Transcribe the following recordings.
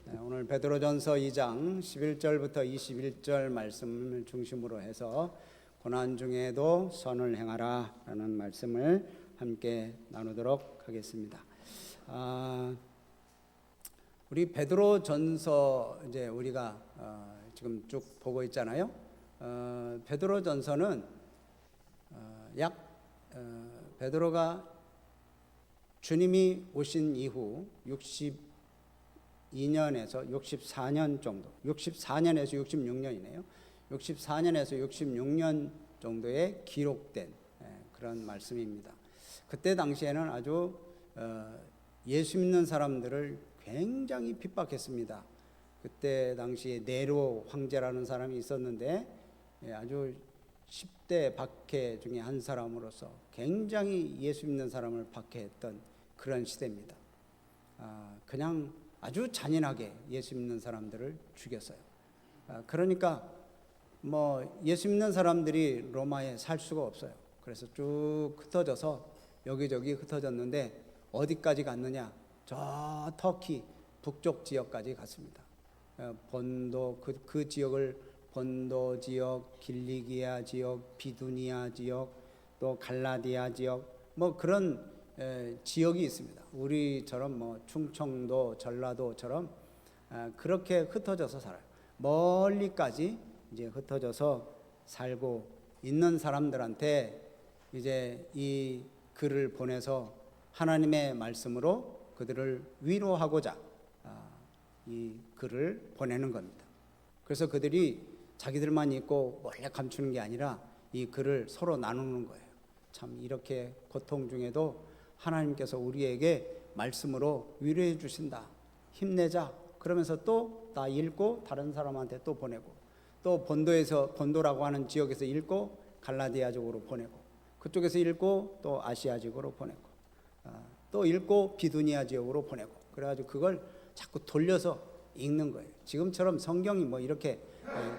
오늘 베드로전서 2장 11절부터 21절 말씀을 중심으로 해서 고난 중에도 선을 행하라 라는 말씀을 함께 나누도록 하겠습니다. 우리 베드로전서 이제 우리가 지금 쭉 보고 있잖아요. 베드로전서는 베드로가 주님이 오신 이후 62년에서 64년 정도, 64년에서 66년이네요. 64년에서 66년 정도에 기록된 그런 말씀입니다. 그때 당시에는 아주 예수 믿는 사람들을 굉장히 핍박했습니다. 그때 당시에 네로 황제라는 사람이 있었는데 아주 10대 박해 중에 한 사람으로서 굉장히 예수 믿는 사람을 박해했던 그런 시대입니다. 그냥 아주 잔인하게 예수 믿는 사람들을 죽였어요. 그러니까 예수 믿는 사람들이 로마에 살 수가 없어요. 그래서 쭉 흩어져서 여기저기 흩어졌는데 어디까지 갔느냐? 저 터키 북쪽 지역까지 갔습니다. 본도 그 지역을 본도 지역, 길리기아 지역, 비두니아 지역, 또 갈라디아 지역 그런 지역이 있습니다. 우리처럼 충청도, 전라도처럼 그렇게 흩어져서 살아요. 멀리까지 이제 흩어져서 살고 있는 사람들한테 이제 이 글을 보내서 하나님의 말씀으로 그들을 위로하고자 이 글을 보내는 겁니다. 그래서 그들이 자기들만 읽고 몰래 감추는 게 아니라 이 글을 서로 나누는 거예요. 참 이렇게 고통 중에도 하나님께서 우리에게 말씀으로 위로해 주신다. 힘내자. 그러면서 또 다 읽고 다른 사람한테 또 보내고 또 본도라고 하는 지역에서 읽고 갈라디아 쪽으로 보내고 그쪽에서 읽고 또 아시아 지역으로 보내고 또 읽고 비두니아 지역으로 보내고 그래가지고 그걸 자꾸 돌려서 읽는 거예요. 지금처럼 성경이 이렇게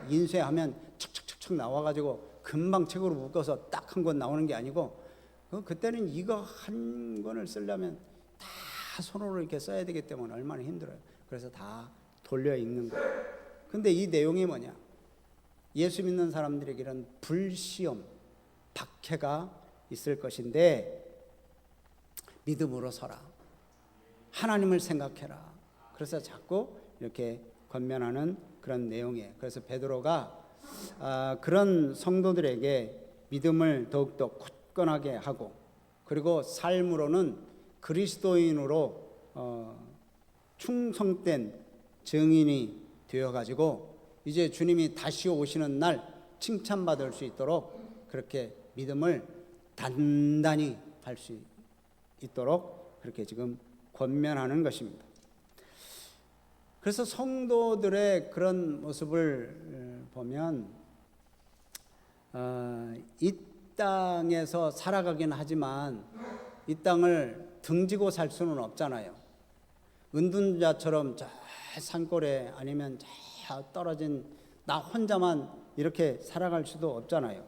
인쇄하면 척척척척 나와가지고 금방 책으로 묶어서 딱 한 권 나오는 게 아니고 그때는 이거 한 권을 쓰려면 다 손으로 이렇게 써야 되기 때문에 얼마나 힘들어요. 그래서 다 돌려 읽는 거예요. 근데 이 내용이 뭐냐? 예수 믿는 사람들에게 이런 불시험, 박해가 있을 것인데 믿음으로 서라. 하나님을 생각해라. 그래서 자꾸 이렇게 권면하는 그런 내용이에요. 그래서 베드로가 그런 성도들에게 믿음을 더욱더 굳건하게 하고 그리고 삶으로는 그리스도인으로 충성된 증인이 되어가지고 이제 주님이 다시 오시는 날 칭찬받을 수 있도록 그렇게 믿음을 단단히 할 수 있도록 그렇게 지금 권면하는 것입니다. 그래서 성도들의 그런 모습을 보면 이 땅에서 살아가긴 하지만 이 땅을 등지고 살 수는 없잖아요. 은둔자처럼 저 산골에 아니면 저 떨어진 나 혼자만 이렇게 살아갈 수도 없잖아요.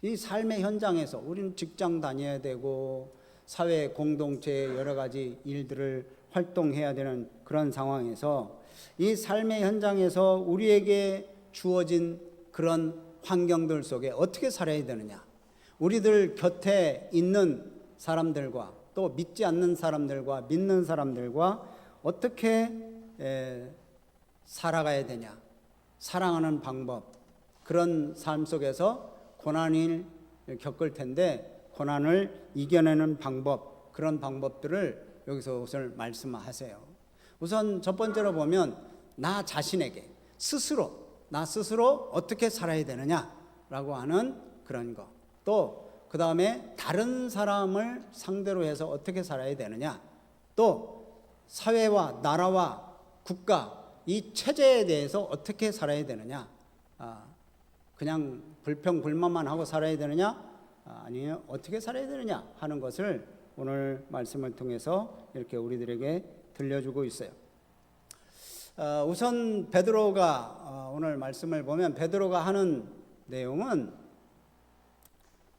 이 삶의 현장에서 우리는 직장 다녀야 되고 사회 공동체 여러 가지 일들을 활동해야 되는 그런 상황에서 이 삶의 현장에서 우리에게 주어진 그런 환경들 속에 어떻게 살아야 되느냐? 우리들 곁에 있는 사람들과 또 믿지 않는 사람들과 믿는 사람들과 어떻게 살아가야 되냐? 사랑하는 방법, 그런 삶 속에서 고난을 겪을 텐데 고난을 이겨내는 방법, 그런 방법들을 여기서 우선 말씀하세요. 우선 첫 번째로 보면 나 자신에게 나 스스로 어떻게 살아야 되느냐라고 하는 그런 거. 또 그 다음에 다른 사람을 상대로 해서 어떻게 살아야 되느냐. 또 사회와 나라와 국가 이 체제에 대해서 어떻게 살아야 되느냐. 그냥 불평불만만 하고 살아야 되느냐, 아니면 어떻게 살아야 되느냐 하는 것을 오늘 말씀을 통해서 이렇게 우리들에게 들려주고 있어요. 우선 베드로가 오늘 말씀을 보면 베드로가 하는 내용은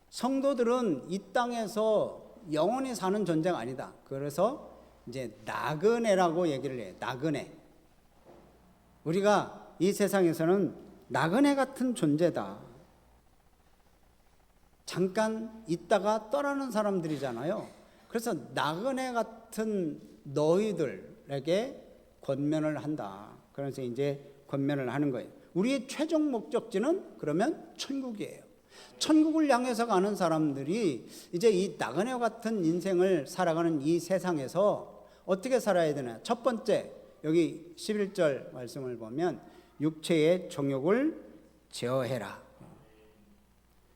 성도들은 이 땅에서 영원히 사는 존재가 아니다. 그래서 이제 나그네라고 얘기를 해요. 나그네. 우리가 이 세상에서는 나그네 같은 존재다. 잠깐 있다가 떠나는 사람들이잖아요. 그래서 나그네 같은 너희들에게 권면을 한다. 그래서 이제 권면을 하는 거예요. 우리의 최종 목적지는 그러면 천국이에요. 천국을 향해서 가는 사람들이 이제 이 나그네와 같은 인생을 살아가는 이 세상에서 어떻게 살아야 되나? 첫 번째, 여기 11절 말씀을 보면 육체의 정욕을 제어해라.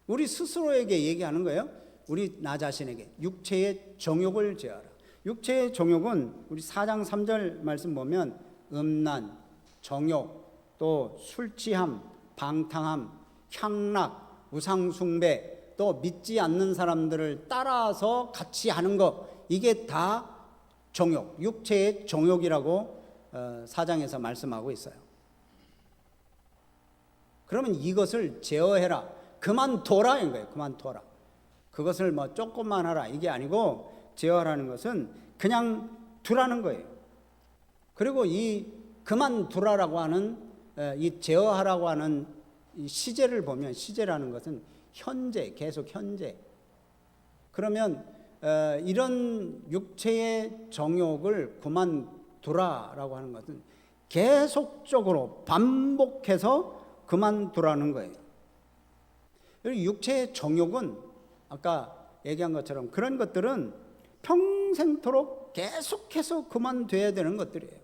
우리 스스로에게 얘기하는 거예요. 우리 나 자신에게 육체의 정욕을 제어하라. 육체의 정욕은 우리 4장 3절 말씀 보면 음란, 정욕, 또 술취함, 방탕함, 향락, 우상숭배, 또 믿지 않는 사람들을 따라서 같이 하는 것, 이게 다 정욕, 육체의 정욕이라고 4장에서 말씀하고 있어요. 그러면 이것을 제어해라. 그만둬라 인 거예요. 그만둬라. 그것을 뭐 조금만 하라 이게 아니고 제어하라는 것은 그냥 두라는 거예요. 그리고 이 그만두라라고 하는 이 제어하라고 하는 이 시제를 보면 시제라는 것은 현재, 계속 현재. 그러면 이런 육체의 정욕을 그만두라라고 하는 것은 계속적으로 반복해서 그만두라는 거예요. 육체의 정욕은 아까 얘기한 것처럼 그런 것들은 평생토록 계속해서 그만둬야 되는 것들이에요.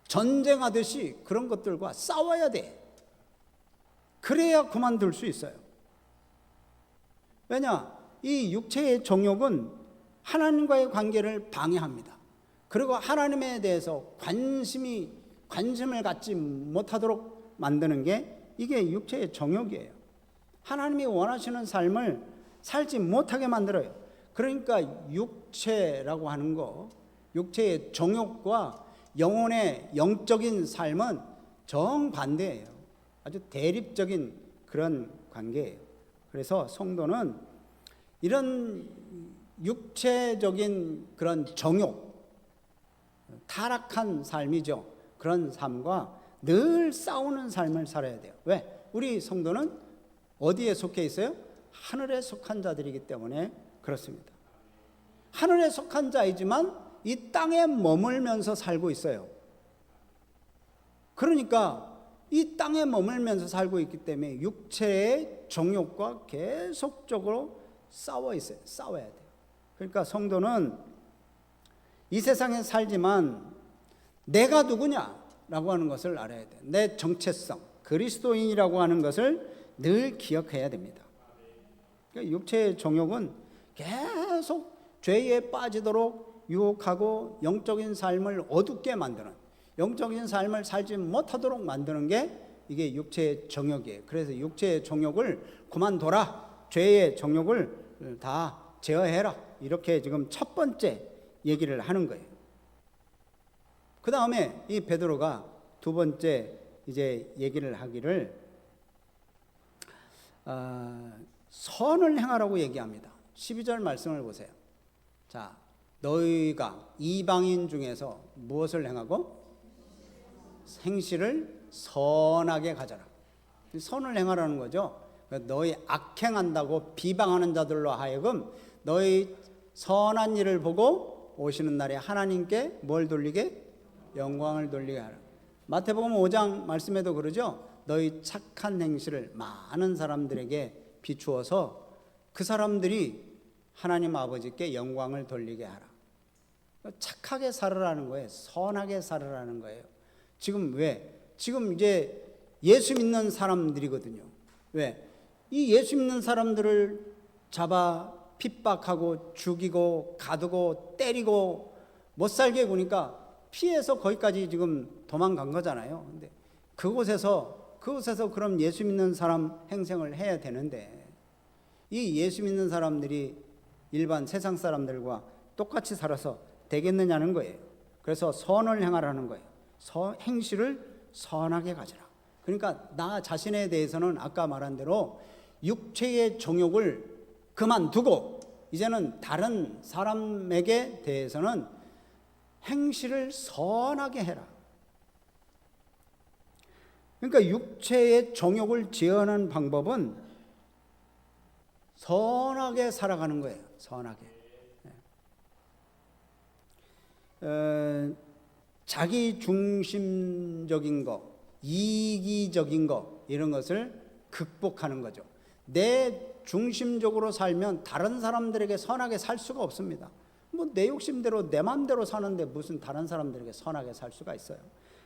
전쟁하듯이 그런 것들과 싸워야 돼. 그래야 그만둘 수 있어요. 왜냐? 이 육체의 정욕은 하나님과의 관계를 방해합니다. 그리고 하나님에 대해서 관심을 갖지 못하도록 만드는 게 이게 육체의 정욕이에요. 하나님이 원하시는 삶을 살지 못하게 만들어요. 그러니까 육체라고 하는 거, 육체의 정욕과 영혼의 영적인 삶은 정반대예요. 아주 대립적인 그런 관계예요. 그래서 성도는 이런 육체적인 그런 정욕, 타락한 삶이죠. 그런 삶과 늘 싸우는 삶을 살아야 돼요. 왜? 우리 성도는 어디에 속해 있어요? 하늘에 속한 자들이기 때문에 그렇습니다. 하늘에 속한 자이지만 이 땅에 머물면서 살고 있어요. 그러니까 이 땅에 머물면서 살고 있기 때문에 육체의 정욕과 계속적으로 싸워야 돼요. 그러니까 성도는 이 세상에 살지만 내가 누구냐라고 하는 것을 알아야 돼요. 내 정체성, 그리스도인이라고 하는 것을 늘 기억해야 됩니다. 그러니까 육체의 정욕은 계속 죄에 빠지도록 유혹하고 영적인 삶을 어둡게 만드는, 영적인 삶을 살지 못하도록 만드는 게 이게 육체의 정욕이에요. 그래서 육체의 정욕을 그만둬라. 죄의 정욕을 다 제어해라. 이렇게 지금 첫 번째 얘기를 하는 거예요. 그 다음에 이 베드로가 두 번째 이제 얘기를 하기를 선을 행하라고 얘기합니다. 12절 말씀을 보세요. 자, 너희가 이방인 중에서 무엇을 행하고? 행실을 선하게 가져라. 선을 행하라는 거죠. 너희 악행한다고 비방하는 자들로 하여금 너희 선한 일을 보고 오시는 날에 하나님께 뭘 돌리게? 영광을 돌리게 하라. 마태복음 5장 말씀에도 그러죠. 너희 착한 행실을 많은 사람들에게 비추어서 그 사람들이 하나님 아버지께 영광을 돌리게 하라. 착하게 살으라는 거예요. 선하게 살으라는 거예요. 지금 왜? 지금 이제 예수 믿는 사람들이거든요. 왜? 이 예수 믿는 사람들을 잡아 핍박하고 죽이고 가두고 때리고 못 살게 구니까 피해서 거기까지 지금 도망간 거잖아요. 근데 그곳에서 그럼 예수 믿는 사람 행생을 해야 되는데 이 예수 믿는 사람들이 일반 세상 사람들과 똑같이 살아서 되겠느냐는 거예요. 그래서 선을 행하라는 거예요. 행실을 선하게 가져라. 그러니까 나 자신에 대해서는 아까 말한 대로 육체의 정욕을 그만두고 이제는 다른 사람에게 대해서는 행실을 선하게 해라. 그러니까 육체의 정욕을 제어하는 방법은 선하게 살아가는 거예요. 선하게. 자기 중심적인 거, 이기적인 거, 이런 것을 극복하는 거죠. 내 중심적으로 살면 다른 사람들에게 선하게 살 수가 없습니다. 뭐 내 욕심대로 내 마음대로 사는데 무슨 다른 사람들에게 선하게 살 수가 있어요.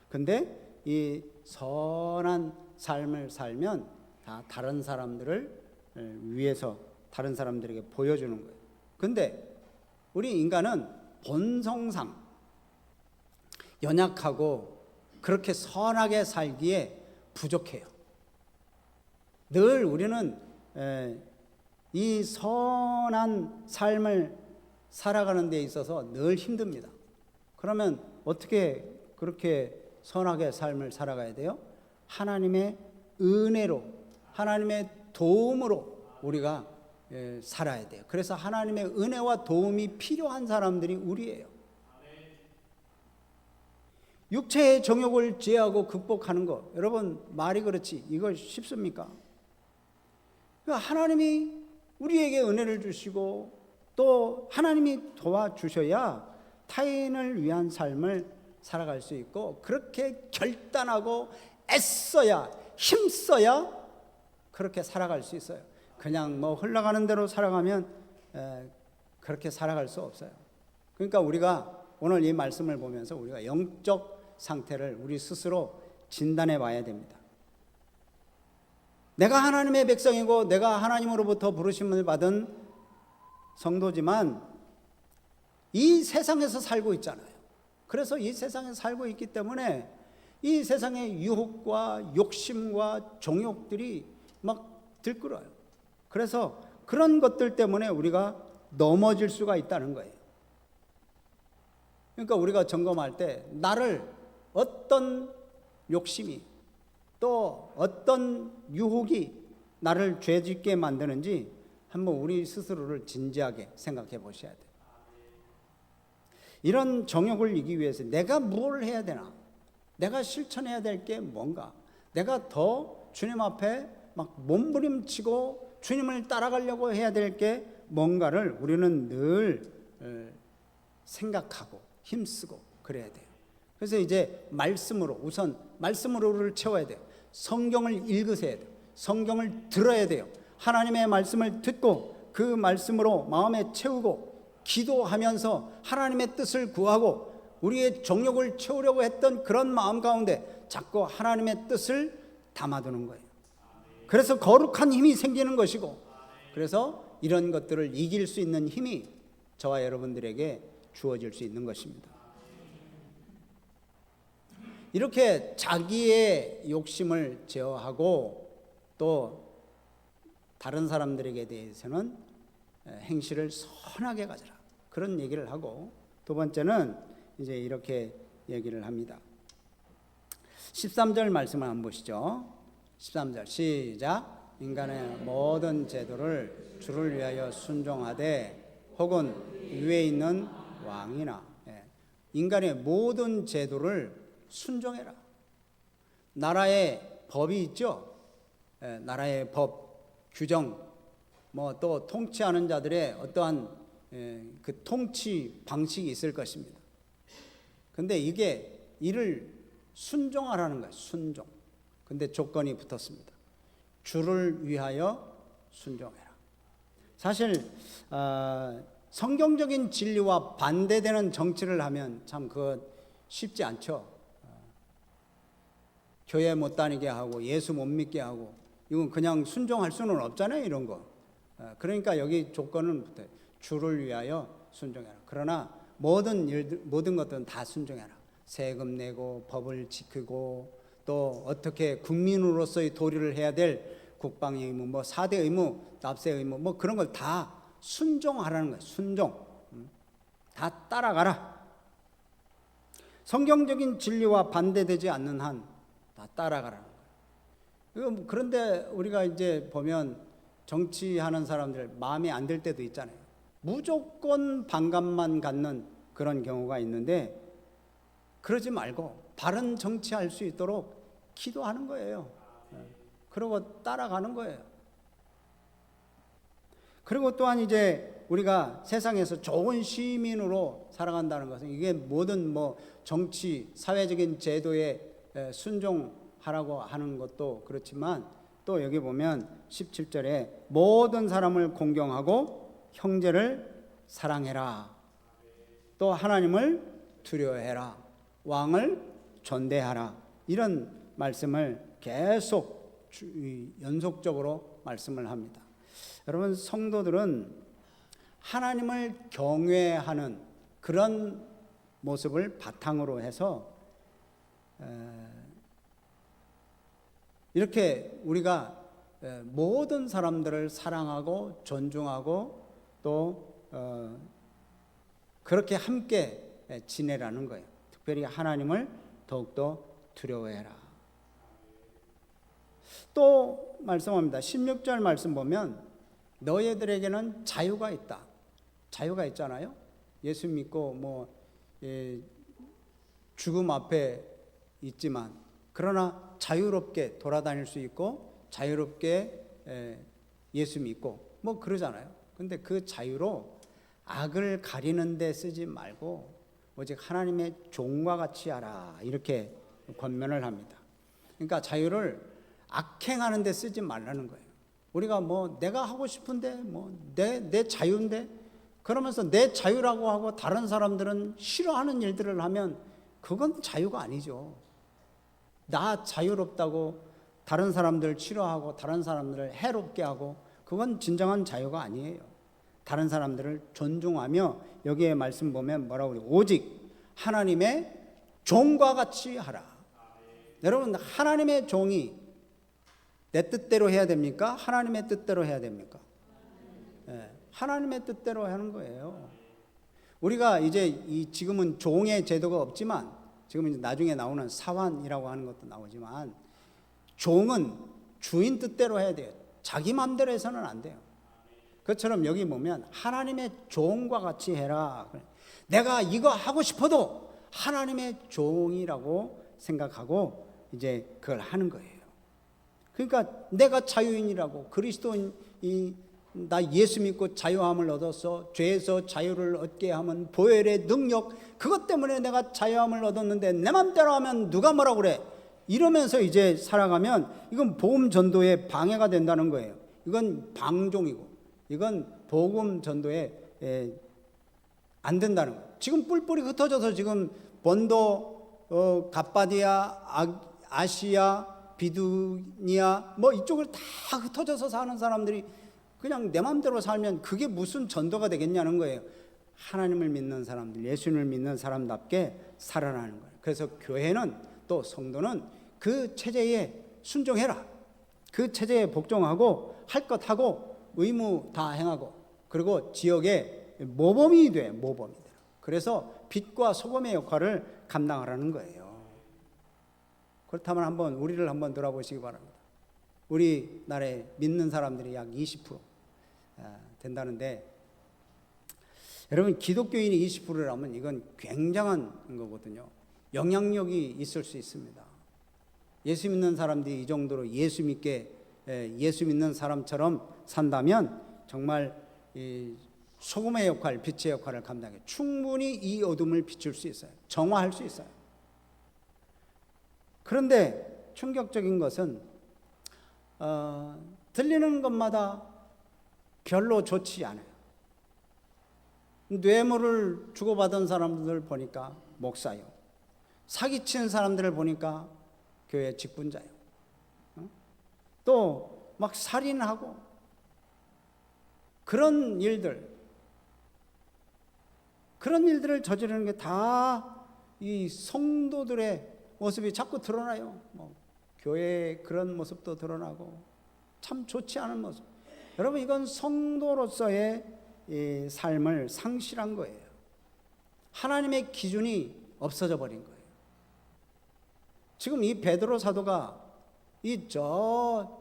근데 이 선한 삶을 살면 다 다른 사람들을 위해서 다른 사람들에게 보여주는 거예요. 근데 우리 인간은 본성상 연약하고 그렇게 선하게 살기에 부족해요. 늘 우리는 이 선한 삶을 살아가는 데 있어서 늘 힘듭니다. 그러면 어떻게 그렇게 선하게 삶을 살아가야 돼요? 하나님의 은혜로, 하나님의 도움으로 우리가 살아야 돼요. 그래서 하나님의 은혜와 도움이 필요한 사람들이 우리예요. 육체의 정욕을 제하고 극복하는 거, 여러분 말이 그렇지 이거 쉽습니까? 하나님이 우리에게 은혜를 주시고 또 하나님이 도와주셔야 타인을 위한 삶을 살아갈 수 있고, 그렇게 결단하고 애써야, 힘써야 그렇게 살아갈 수 있어요. 그냥 뭐 흘러가는 대로 살아가면 그렇게 살아갈 수 없어요. 그러니까 우리가 오늘 이 말씀을 보면서 우리가 영적 상태를 우리 스스로 진단해 봐야 됩니다. 내가 하나님의 백성이고 내가 하나님으로부터 부르심을 받은 성도지만 이 세상에서 살고 있잖아요. 그래서 이 세상에 살고 있기 때문에 이 세상의 유혹과 욕심과 정욕들이 막 들끓어요. 그래서 그런 것들 때문에 우리가 넘어질 수가 있다는 거예요. 그러니까 우리가 점검할 때 나를 어떤 욕심이 또 어떤 유혹이 나를 죄짓게 만드는지 한번 우리 스스로를 진지하게 생각해 보셔야 돼요. 이런 정욕을 이기기 위해서 내가 뭘 해야 되나? 내가 실천해야 될 게 뭔가? 내가 더 주님 앞에 막 몸부림치고 주님을 따라가려고 해야 될 게 뭔가를 우리는 늘 생각하고 힘쓰고 그래야 돼요. 그래서 이제 말씀으로, 우선 말씀으로를 채워야 돼요. 성경을 읽으셔야 돼요. 성경을 들어야 돼요. 하나님의 말씀을 듣고 그 말씀으로 마음에 채우고 기도하면서 하나님의 뜻을 구하고 우리의 정욕을 채우려고 했던 그런 마음 가운데 자꾸 하나님의 뜻을 담아두는 거예요. 그래서 거룩한 힘이 생기는 것이고, 그래서 이런 것들을 이길 수 있는 힘이 저와 여러분들에게 주어질 수 있는 것입니다. 이렇게 자기의 욕심을 제어하고 또 다른 사람들에게 대해서는 행실을 선하게 가져라, 그런 얘기를 하고, 두 번째는 이제 이렇게 얘기를 합니다. 13절 말씀을 한번 보시죠. 13절 시작. 인간의 모든 제도를 주를 위하여 순종하되 혹은 위에 있는 왕이나, 인간의 모든 제도를 순종해라. 나라의 법이 있죠. 나라의 법, 규정, 뭐 또 통치하는 자들의 어떠한 그 통치 방식이 있을 것입니다. 근데 이게 이를 순종하라는 거예요. 순종. 근데 조건이 붙었습니다. 주를 위하여 순종해라. 사실 성경적인 진리와 반대되는 정치를 하면 참 그거 쉽지 않죠. 교회 못 다니게 하고 예수 못 믿게 하고, 이건 그냥 순종할 수는 없잖아요, 이런 거. 그러니까 여기 조건은 붙어요. 주를 위하여 순종해라. 그러나 모든 것들은 다 순종해라. 세금 내고 법을 지키고 또 어떻게 국민으로서의 도리를 해야 될 국방의 의무, 뭐 4대 의무, 납세 의무, 뭐 그런 걸 다 순종하라는 거예요. 순종. 다 따라가라. 성경적인 진리와 반대되지 않는 한 다 따라가라는 거예요. 그런데 우리가 이제 보면 정치하는 사람들 마음에 안 들 때도 있잖아요. 무조건 반감만 갖는 그런 경우가 있는데, 그러지 말고 바른 정치할 수 있도록 기도하는 거예요. 그리고 따라가는 거예요. 그리고 또한 이제 우리가 세상에서 좋은 시민으로 살아간다는 것은 이게 모든 뭐 정치, 사회적인 제도에 순종하라고 하는 것도 그렇지만 또 여기 보면 17절에 모든 사람을 공경하고 형제를 사랑해라. 또 하나님을 두려워해라. 왕을 존대하라. 이런 말씀을 계속 연속적으로 말씀을 합니다. 여러분, 성도들은 하나님을 경외하는 그런 모습을 바탕으로 해서 이렇게 우리가 모든 사람들을 사랑하고 존중하고 또 그렇게 함께 지내라는 거예요. 특별히 하나님을 더욱더 두려워해라. 또 말씀합니다. 16절 말씀 보면 너희들에게는 자유가 있다. 자유가 있잖아요. 예수 믿고 뭐 죽음 앞에 있지만 그러나 자유롭게 돌아다닐 수 있고 자유롭게 예수 믿고 뭐 그러잖아요. 근데 그 자유로 악을 가리는 데 쓰지 말고 오직 하나님의 종과 같이 하라. 이렇게 권면을 합니다. 그러니까 자유를 악행하는 데 쓰지 말라는 거예요. 우리가 뭐 내가 하고 싶은데 뭐 내 자유인데 그러면서 내 자유라고 하고 다른 사람들은 싫어하는 일들을 하면 그건 자유가 아니죠. 나 자유롭다고 다른 사람들 싫어하고 다른 사람들을 해롭게 하고 그건 진정한 자유가 아니에요. 다른 사람들을 존중하며 여기에 말씀 보면 뭐라고 그래요? 오직 하나님의 종과 같이 하라. 여러분, 하나님의 종이 내 뜻대로 해야 됩니까? 하나님의 뜻대로 해야 됩니까? 하나님의 뜻대로 하는 거예요. 우리가 이제 지금은 종의 제도가 없지만 지금 이제 나중에 나오는 사환이라고 하는 것도 나오지만 종은 주인 뜻대로 해야 돼요. 자기 마음대로 해서는 안 돼요. 그것처럼 여기 보면 하나님의 종과 같이 해라. 내가 이거 하고 싶어도 하나님의 종이라고 생각하고 이제 그걸 하는 거예요. 그러니까 내가 자유인이라고 그리스도인 나 예수 믿고 자유함을 얻어서 죄에서 자유를 얻게 하면 보혈의 능력 그것 때문에 내가 자유함을 얻었는데 내 맘대로 하면 누가 뭐라고 그래 이러면서 이제 살아가면 이건 복음 전도에 방해가 된다는 거예요. 이건 방종이고 이건 복음 전도에 안 된다는 거예요. 지금 뿔뿔이 흩어져서 지금 본도 갑바디아 아시아 비두니아 뭐 이쪽을 다 흩어져서 사는 사람들이 그냥 내 마음대로 살면 그게 무슨 전도가 되겠냐는 거예요. 하나님을 믿는 사람들, 예수님을 믿는 사람답게 살아나는 거예요. 그래서 교회는 또 성도는 그 체제에 순종해라. 그 체제에 복종하고 할 것 하고 의무 다 행하고 그리고 지역의 모범이 돼. 모범이 돼. 그래서 빛과 소금의 역할을 감당하라는 거예요. 그렇다면 한번 우리를 한번 돌아보시기 바랍니다. 우리나라에 믿는 사람들이 약 20% 된다는데 여러분 기독교인이 20%라면 이건 굉장한 거거든요. 영향력이 있을 수 있습니다. 예수 믿는 사람들이 이 정도로 예수 믿는 사람처럼 산다면 정말 이 소금의 역할, 빛의 역할을 감당해 충분히 이 어둠을 비출 수 있어요. 정화할 수 있어요. 그런데 충격적인 것은 들리는 것마다 별로 좋지 않아요. 뇌물을 주고받은 사람들 보니까 목사요. 사기친 사람들을 보니까 교회 직분자요. 또 막 살인하고 그런 일들을 저지르는 게 다 이 성도들의 모습이 자꾸 드러나요. 뭐 교회의 그런 모습도 드러나고 참 좋지 않은 모습. 여러분 이건 성도로서의 이 삶을 상실한 거예요. 하나님의 기준이 없어져 버린 거예요. 지금 이 베드로 사도가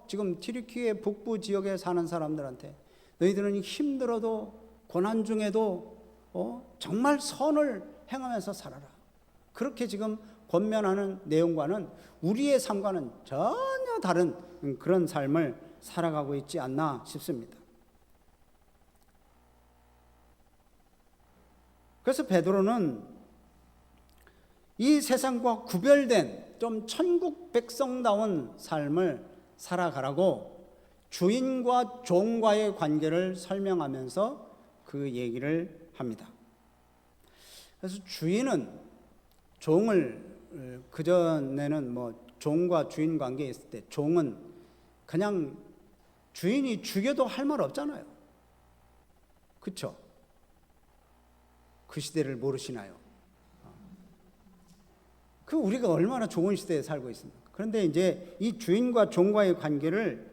지금 튀르키예 북부 지역에 사는 사람들한테 너희들은 힘들어도 고난 중에도 정말 선을 행하면서 살아라. 그렇게 지금 권면하는 내용과는 우리의 삶과는 전혀 다른 그런 삶을 살아가고 있지 않나 싶습니다. 그래서 베드로는 이 세상과 구별된 좀 천국 백성다운 삶을 살아가라고 주인과 종과의 관계를 설명하면서 그 얘기를 합니다. 그래서 주인은 종을, 그전에는 종과 주인 관계에 있을 때 종은 그냥 주인이 죽여도 할 말 없잖아요. 그렇죠? 그 시대를 모르시나요? 그 우리가 얼마나 좋은 시대에 살고 있습니까? 그런데 이제 이 주인과 종과의 관계를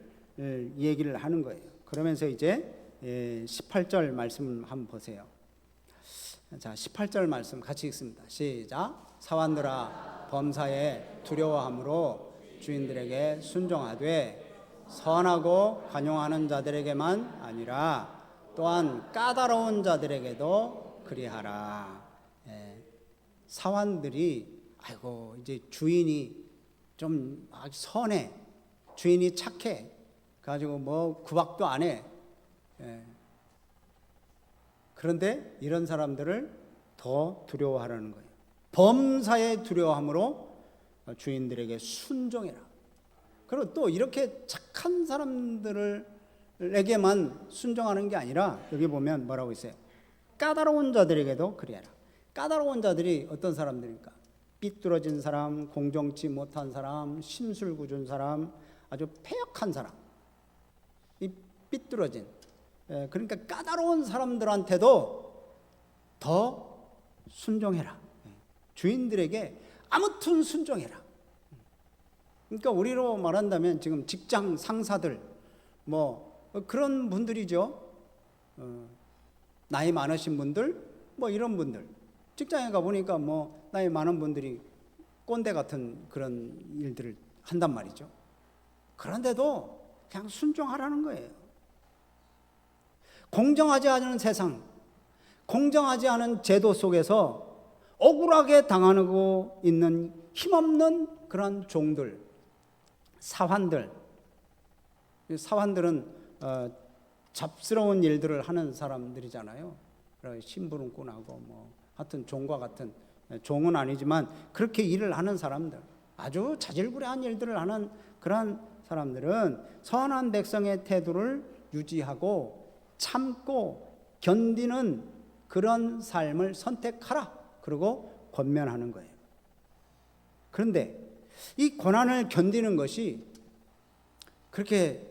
얘기를 하는 거예요. 그러면서 이제 18절 말씀 한번 보세요. 자, 18절 말씀 같이 읽습니다. 시작. 사환들아, 범사에 두려워함으로 주인들에게 순종하되 선하고 관용하는 자들에게만 아니라 또한 까다로운 자들에게도 그리하라. 사환들이 아이고 이제 주인이 좀 선해, 주인이 착해 가지고 구박도 안 해. 그런데 이런 사람들을 더 두려워하라는 거예요. 범사에 두려워함으로 주인들에게 순종해라. 그리고 또 이렇게 착한 사람들에게만 순종하는 게 아니라 여기 보면 뭐라고 있어요? 까다로운 자들에게도 그리하라. 까다로운 자들이 어떤 사람들입니까? 삐뚤어진 사람, 공정치 못한 사람, 심술궂은 사람, 아주 패역한 사람, 이 삐뚤어진, 그러니까 까다로운 사람들한테도 더 순종해라. 주인들에게 아무튼 순종해라. 그러니까 우리로 말한다면 지금 직장 상사들 그런 분들이죠. 나이 많으신 분들, 이런 분들 직장에 가 보니까 나이 많은 분들이 꼰대 같은 그런 일들을 한단 말이죠. 그런데도 그냥 순종하라는 거예요. 공정하지 않은 세상, 공정하지 않은 제도 속에서 억울하게 당하고 있는 힘없는 그런 종들, 사환들은 잡스러운 일들을 하는 사람들이잖아요. 심부름꾼하고 하여튼 종과 같은, 종은 아니지만 그렇게 일을 하는 사람들, 아주 자질구레한 일들을 하는 그런 사람들은 선한 백성의 태도를 유지하고 참고 견디는 그런 삶을 선택하라. 그리고 권면하는 거예요. 그런데 이 고난을 견디는 것이 그렇게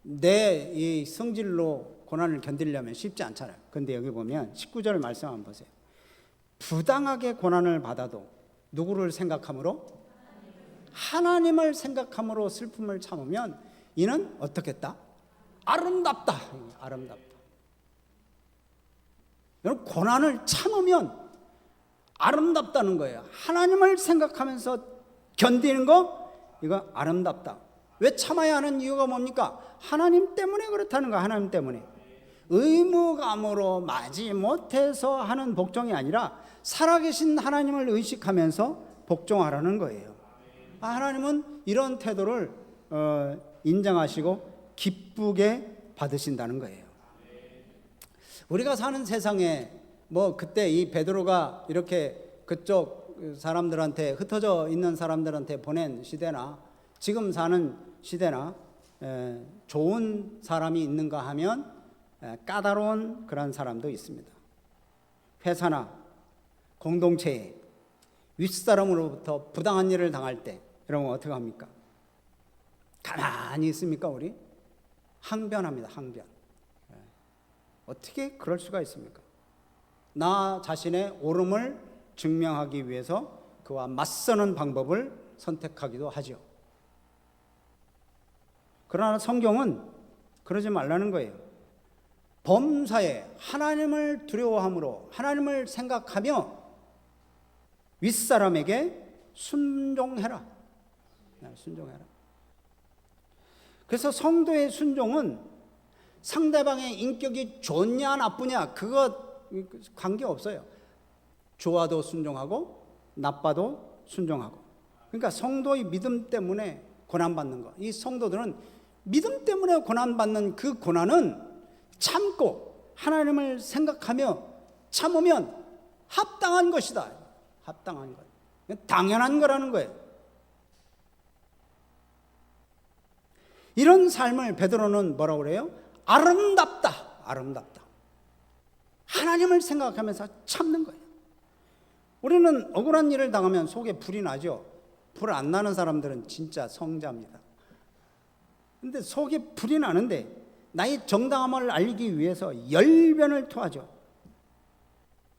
내 이 성질로 고난을 견디려면 쉽지 않잖아요. 그런데 여기 보면 19절 말씀 한번 보세요. 부당하게 고난을 받아도 누구를 생각함으로? 하나님을 생각함으로 슬픔을 참으면 이는 어떻겠다? 아름답다. 아름답다. 여러분, 고난을 참으면 아름답다는 거예요. 하나님을 생각하면서 견디는 거, 이거 아름답다. 왜 참아야 하는 이유가 뭡니까? 하나님 때문에 그렇다는 거야. 하나님 때문에. 의무감으로 마지 못해서 하는 복종이 아니라 살아계신 하나님을 의식하면서 복종하라는 거예요. 하나님은 이런 태도를 인정하시고 기쁘게 받으신다는 거예요. 우리가 사는 세상에 그때 이 베드로가 이렇게 그쪽 사람들한테, 흩어져 있는 사람들한테 보낸 시대나 지금 사는 시대나 좋은 사람이 있는가 하면 까다로운 그런 사람도 있습니다. 회사나 공동체에 윗사람으로부터 부당한 일을 당할 때 여러분 어떻게 합니까? 가만히 있습니까? 우리 항변합니다. 항변. 어떻게 그럴 수가 있습니까? 나 자신의 옳음을 증명하기 위해서 그와 맞서는 방법을 선택하기도 하죠. 그러나 성경은 그러지 말라는 거예요. 범사에 하나님을 두려워함으로 하나님을 생각하며 윗사람에게 순종해라. 순종해라. 그래서 성도의 순종은 상대방의 인격이 좋냐 나쁘냐 그거 관계없어요. 좋아도 순종하고 나빠도 순종하고. 그러니까 성도의 믿음 때문에 고난받는 것. 이 성도들은 믿음 때문에 고난받는 그 고난은 참고 하나님을 생각하며 참으면 합당한 것이다. 합당한 것. 당연한 거라는 거예요. 이런 삶을 베드로는 뭐라고 그래요? 아름답다. 아름답다. 하나님을 생각하면서 참는 거예요. 우리는 억울한 일을 당하면 속에 불이 나죠. 불 안 나는 사람들은 진짜 성자입니다. 근데 속에 불이 나는데 나의 정당함을 알리기 위해서 열변을 토하죠.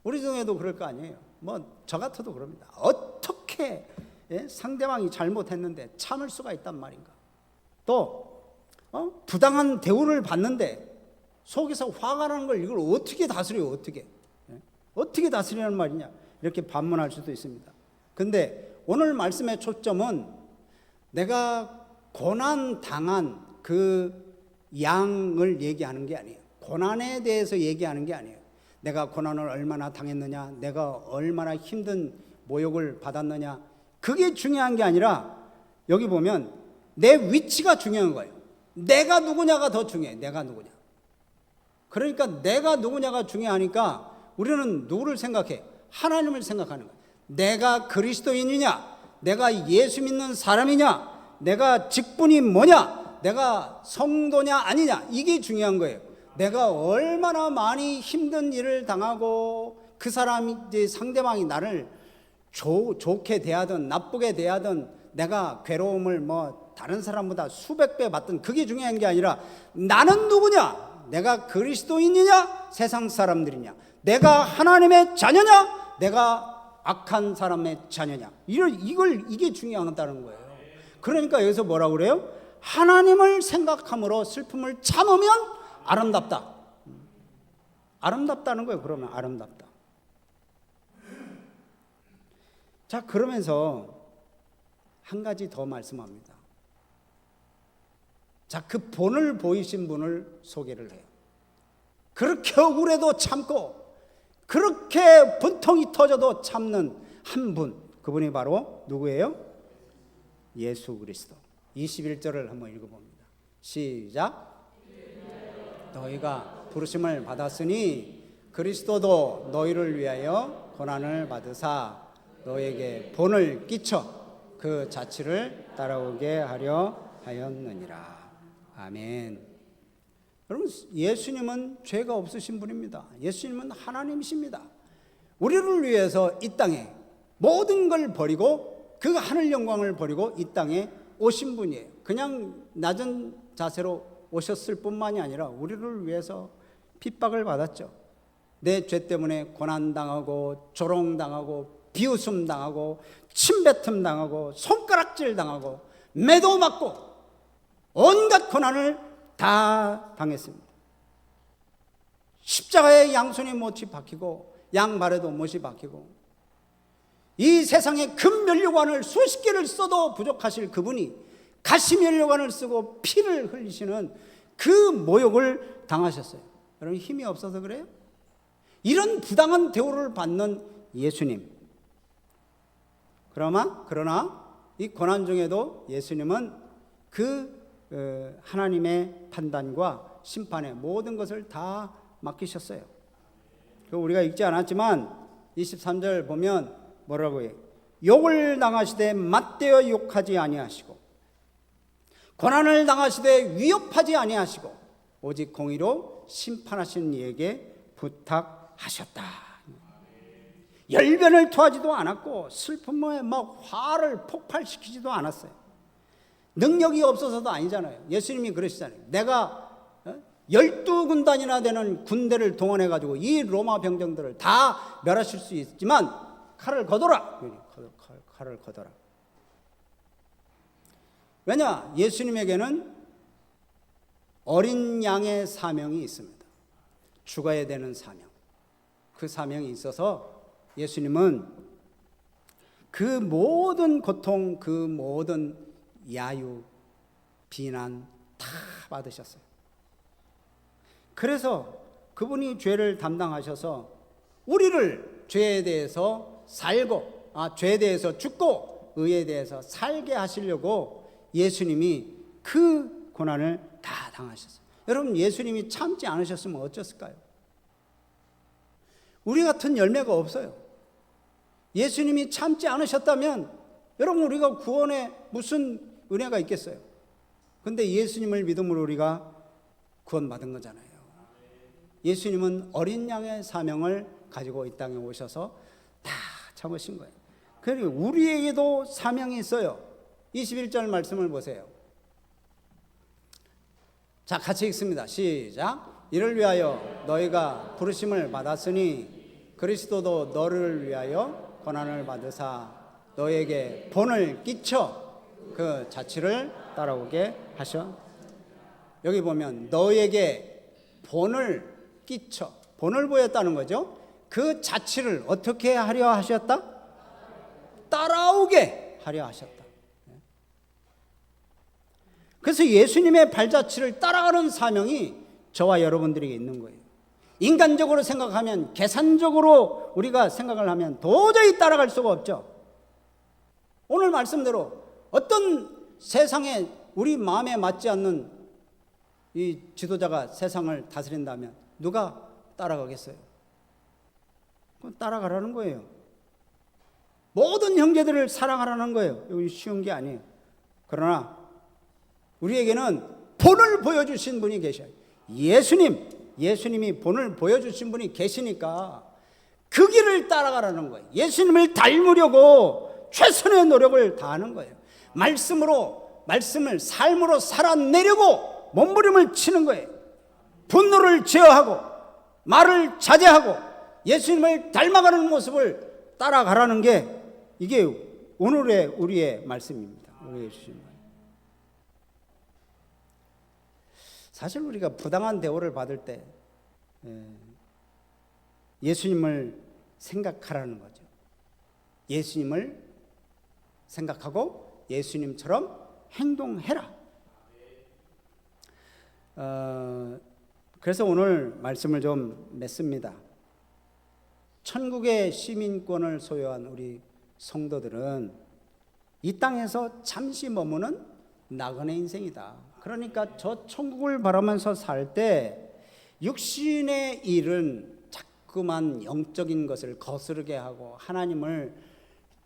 우리 중에도 그럴 거 아니에요. 뭐 저 같아도 그럽니다. 어떻게 상대방이 잘못했는데 참을 수가 있단 말인가. 또 부당한 대우를 받는데 속에서 화가 나는 걸 이걸 어떻게 다스려요? 어떻게 다스리는 말이냐, 이렇게 반문할 수도 있습니다. 근데 오늘 말씀의 초점은 내가 고난 당한 그 양을 얘기하는 게 아니에요. 고난에 대해서 얘기하는 게 아니에요. 내가 고난을 얼마나 당했느냐, 내가 얼마나 힘든 모욕을 받았느냐, 그게 중요한 게 아니라 여기 보면 내 위치가 중요한 거예요. 내가 누구냐가 더 중요해. 내가 누구냐. 그러니까 내가 누구냐가 중요하니까 우리는 누구를 생각해? 하나님을 생각하는 거예요. 내가 그리스도인이냐, 내가 예수 믿는 사람이냐, 내가 직분이 뭐냐, 내가 성도냐 아니냐, 이게 중요한 거예요. 내가 얼마나 많이 힘든 일을 당하고 그 사람이 상대방이 나를 좋게 대하든 나쁘게 대하든 내가 괴로움을 뭐 다른 사람보다 수백 배 받든 그게 중요한 게 아니라 나는 누구냐, 내가 그리스도인이냐 세상 사람들이냐, 내가 하나님의 자녀냐 내가 악한 사람의 자녀냐, 이게 중요하다는 거예요. 그러니까 여기서 뭐라고 그래요? 하나님을 생각함으로 슬픔을 참으면 아름답다. 아름답다는 거예요. 그러면 아름답다. 자, 그러면서 한 가지 더 말씀합니다. 자, 그 본을 보이신 분을 소개를 해요. 그렇게 억울해도 참고 그렇게 분통이 터져도 참는 한 분, 그분이 바로 누구예요? 예수 그리스도. 21절을 한번 읽어봅니다. 시작. 너희가 부르심을 받았으니 그리스도도 너희를 위하여 고난을 받으사 너에게 본을 끼쳐 그 자취를 따라오게 하려 하였느니라. 아멘. 여러분, 예수님은 죄가 없으신 분입니다. 예수님은 하나님이십니다. 우리를 위해서 이 땅에 모든 걸 버리고 그 하늘 영광을 버리고 이 땅에 오신 분이에요. 그냥 낮은 자세로 오셨을 뿐만이 아니라 우리를 위해서 핍박을 받았죠. 내 죄 때문에 고난당하고 조롱당하고 비웃음당하고 침뱉음당하고 손가락질 당하고 매도 맞고 온갖 고난을 다 당했습니다. 십자가에 양손에 못이 박히고 양발에도 못이 박히고 이 세상에 금면류관을 수십 개를 써도 부족하실 그분이 가시면류관을 쓰고 피를 흘리시는 그 모욕을 당하셨어요. 여러분, 힘이 없어서 그래요? 이런 부당한 대우를 받는 예수님. 그러나 이 고난 중에도 예수님은 그 하나님의 판단과 심판의 모든 것을 다 맡기셨어요. 우리가 읽지 않았지만 23절 보면 뭐라고 해요? 욕을 당하시되 맞대어 욕하지 아니하시고 고난을 당하시되 위협하지 아니하시고 오직 공의로 심판하시는 이에게 부탁하셨다. 열변을 토하지도 않았고 슬픔에 막 화를 폭발시키지도 않았어요. 능력이 없어서도 아니잖아요. 예수님이 그러시잖아요. 내가 12군단이나 되는 군대를 동원해가지고 이 로마 병정들을 다 멸하실 수 있지만 칼을 거둬라. 칼을 거둬라. 왜냐? 예수님에게는 어린 양의 사명이 있습니다. 죽어야 되는 사명. 그 사명이 있어서 예수님은 그 모든 고통, 그 모든 야유, 비난 다 받으셨어요. 그래서 그분이 죄를 담당하셔서 우리를 죄에 대해서 살고 죄에 대해서 죽고 의에 대해서 살게 하시려고 예수님이 그 고난을 다 당하셨어요. 여러분, 예수님이 참지 않으셨으면 어쩌을까요? 우리 같은 열매가 없어요. 예수님이 참지 않으셨다면 여러분, 우리가 구원에 무슨 은혜가 있겠어요? 근데 예수님을 믿음으로 우리가 구원받은 거잖아요. 예수님은 어린 양의 사명을 가지고 이 땅에 오셔서 다 참으신 거예요. 그리고 우리에게도 사명이 있어요. 21절 말씀을 보세요. 자, 같이 읽습니다. 시작. 이를 위하여 너희가 부르심을 받았으니 그리스도도 너를 위하여 고난을 받으사 너에게 본을 끼쳐 그 자취를 따라오게 하셔. 여기 보면 너에게 본을 끼쳐, 본을 보였다는 거죠. 그 자취를 어떻게 하려 하셨다? 따라오게 하려 하셨다. 그래서 예수님의 발자취를 따라가는 사명이 저와 여러분들에게 있는 거예요. 인간적으로 생각하면, 계산적으로 우리가 생각을 하면 도저히 따라갈 수가 없죠. 오늘 말씀대로 어떤 세상에 우리 마음에 맞지 않는 이 지도자가 세상을 다스린다면 누가 따라가겠어요? 그건 따라가라는 거예요. 모든 형제들을 사랑하라는 거예요. 이거 쉬운 게 아니에요. 그러나 우리에게는 본을 보여주신 분이 계셔요. 예수님이 본을 보여주신 분이 계시니까 그 길을 따라가라는 거예요. 예수님을 닮으려고 최선의 노력을 다하는 거예요. 말씀을 삶으로 살아내려고 몸부림을 치는 거예요. 분노를 제어하고 말을 자제하고 예수님을 닮아가는 모습을 따라가라는 게 이게 오늘의 우리의 말씀입니다. 우리의 주신 말. 사실 우리가 부당한 대우를 받을 때 예수님을 생각하라는 거죠. 예수님을 생각하고 예수님처럼 행동해라. 그래서 오늘 말씀을 좀 맺습니다. 천국의 시민권을 소유한 우리 성도들은 이 땅에서 잠시 머무는 나그네 인생이다. 그러니까 저 천국을 바라면서 살 때 육신의 일은 자꾸만 영적인 것을 거스르게 하고 하나님을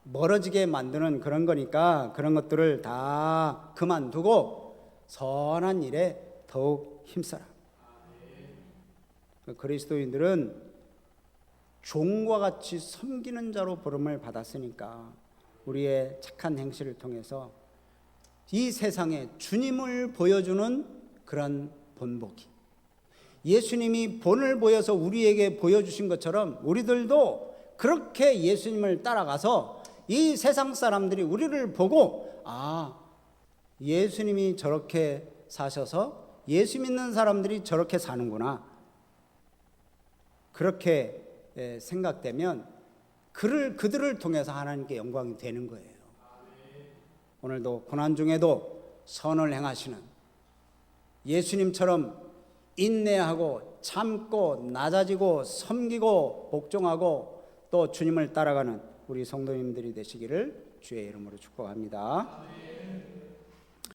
멀어지게 만드는 그런 거니까 그런 것들을 다 그만두고 선한 일에 더욱 힘써라. 그리스도인들은 종과 같이 섬기는 자로 부름을 받았으니까 우리의 착한 행실을 통해서 이 세상에 주님을 보여주는 그런 본보기, 예수님이 본을 보여서 우리에게 보여주신 것처럼 우리들도 그렇게 예수님을 따라가서 이 세상 사람들이 우리를 보고 예수님이 저렇게 사셔서 예수 믿는 사람들이 저렇게 사는구나, 그렇게 생각되면 그들을 통해서 하나님께 영광이 되는 거예요. 오늘도 고난 중에도 선을 행하시는 예수님처럼 인내하고 참고 낮아지고 섬기고 복종하고 또 주님을 따라가는 우리 성도님들이 되시기를 주의 이름으로 축복합니다.